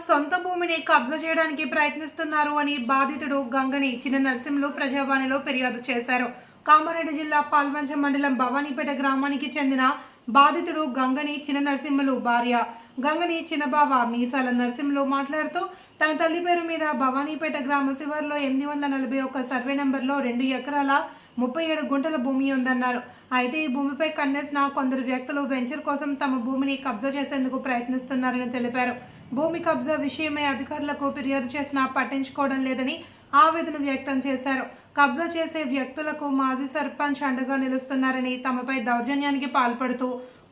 సొంత భూమిని కబ్జా చేయడానికి ప్రయత్నిస్తున్నారు అని బాధితుడు గంగని చిన్న నర్సింహులు ప్రజావాణిలో ఫిర్యాదు చేశారు. కామారెడ్డి జిల్లా పాల్వంచ మండలం భవానీపేట గ్రామానికి చెందిన బాధితుడు గంగని చిన్న నర్సింహులు భార్య గంగని చిన్నబావ మీసాల నర్సింహులు మాట్లాడుతూ తన తల్లి పేరు మీద భవానీపేట గ్రామ శివారులో 841 సర్వే నంబర్లో 2 ఎకరాల 37 గుంటల భూమి ఉందన్నారు. అయితే ఈ భూమిపై కన్నేసిన కొందరు వ్యక్తులు వెంచర్ కోసం తమ భూమిని కబ్జా చేసేందుకు ప్రయత్నిస్తున్నారని తెలిపారు. భూమి కబ్జా విషయమై అధికారులకు ఫిర్యాదు చేసినా పట్టించుకోవడం లేదని ఆవేదన వ్యక్తం చేశారు. కబ్జా చేసే వ్యక్తులకు మాజీ సర్పంచ్ అండగా నిలుస్తున్నారని, తమపై దౌర్జన్యానికి పాల్పడుతూ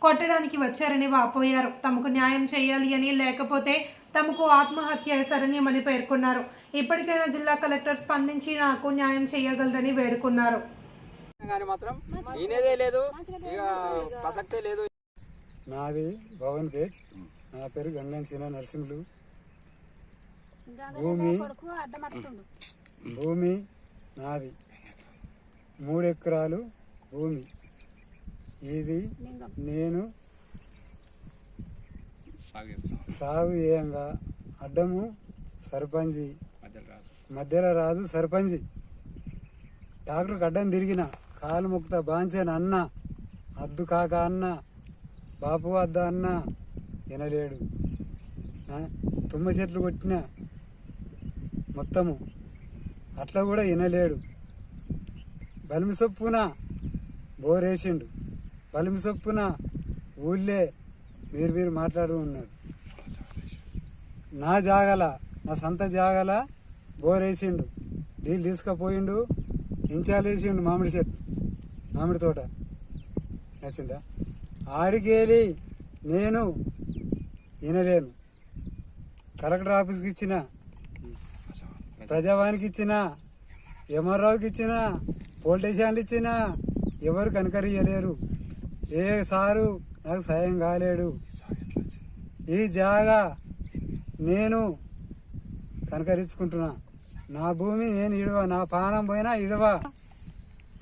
కొట్టడానికి వచ్చారని వాపోయారు. తమకు న్యాయం చేయాలి అని, లేకపోతే తమకు ఆత్మహత్య శరణ్యమని పేర్కొన్నారు. ఇప్పటికైనా జిల్లా కలెక్టర్ స్పందించి నాకు న్యాయం చేయగలరని వేడుకున్నారు. నాది భవన్పేట్, నా పేరు గంగన్ చిన్న నరసింహులు. భూమి నాది 3 ఎకరాలు భూమి. ఇది నేను సాగు చేయంగా అడ్డము సర్పంచి, మధ్యలో రాజు సర్పంచి. డాక్టర్కి అడ్డం తిరిగిన, కాలు ముక్త బాంచాను అన్న, అద్దు కాక అన్న, బాపు వద్ద అన్న, వినలేడు. తుమ్మ చెట్లు కొట్టిన మొత్తము, అట్లా కూడా వినలేడు. బలిమి సొప్పున బోరేసిండు, బలిమి సొప్పున ఊళ్ళే మీరు మాట్లాడుతూ ఉన్నారు. నా జాగల, నా సొంత జాగల బోరేసిండు, నీళ్ళు తీసుకుపోయిండు, ఇంచాలు వేసిండు. మామిడి చెట్టు, మామిడి తోట నచ్చిందా? ఆడికేలి నేను వినలేను. కలెక్టర్ ఆఫీస్కి ఇచ్చిన, ప్రజావానికి ఇచ్చిన, ఎంఆర్ఓకి ఇచ్చిన, పోలీస్ స్టేషన్లు ఇచ్చిన, ఎవరు కనకరియలేరు. ఏ సారు నాకు సాయం కాలేడు. ఈ జాగా నేను కనకరించుకుంటున్నా. నా భూమి నేను ఇడవ, నా పానం పోయినా ఇడవ.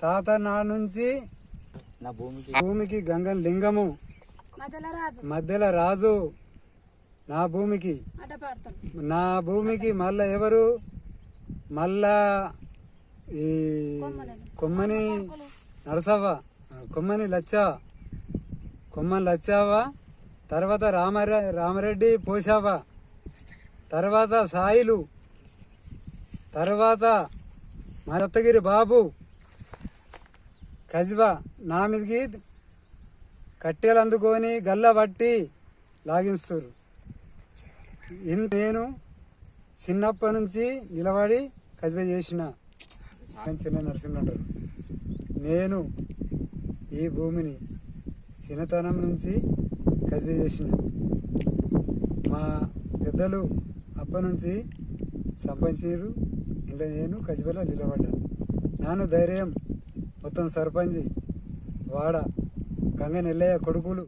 తాత నా నుంచి భూమికి గంగన్ లింగము, మధ్యలో రాజు. నా భూమికి మళ్ళా ఎవరు? మళ్ళా ఈ కొమ్మని నరసవ్వ, కొమ్మని లచ్చావ, తర్వాత రామరెడ్డి పోసావ, తర్వాత సాయిలు, తర్వాత మా దత్తగిరి బాబు కజిబా. నా మీదకి కట్టెలు అందుకొని గల్ల పట్టి లాగిస్తారు. నేను చిన్నప్పటి నుంచి నిలబడి కజిబా చేసిన చిన్న నరసింహ అంటారు. నేను ఈ భూమిని చిన్నతనం నుంచి కజిబా చేసిన. మా పెద్దలు అప్పటి నుంచి సంపాదించారు. ఇలా నేను కజిబాలో నిలబడ్డా. నాను ధైర్యం మొత్తం సర్పంచి వాడ గంగ నెల్లయ్య కొడుకులు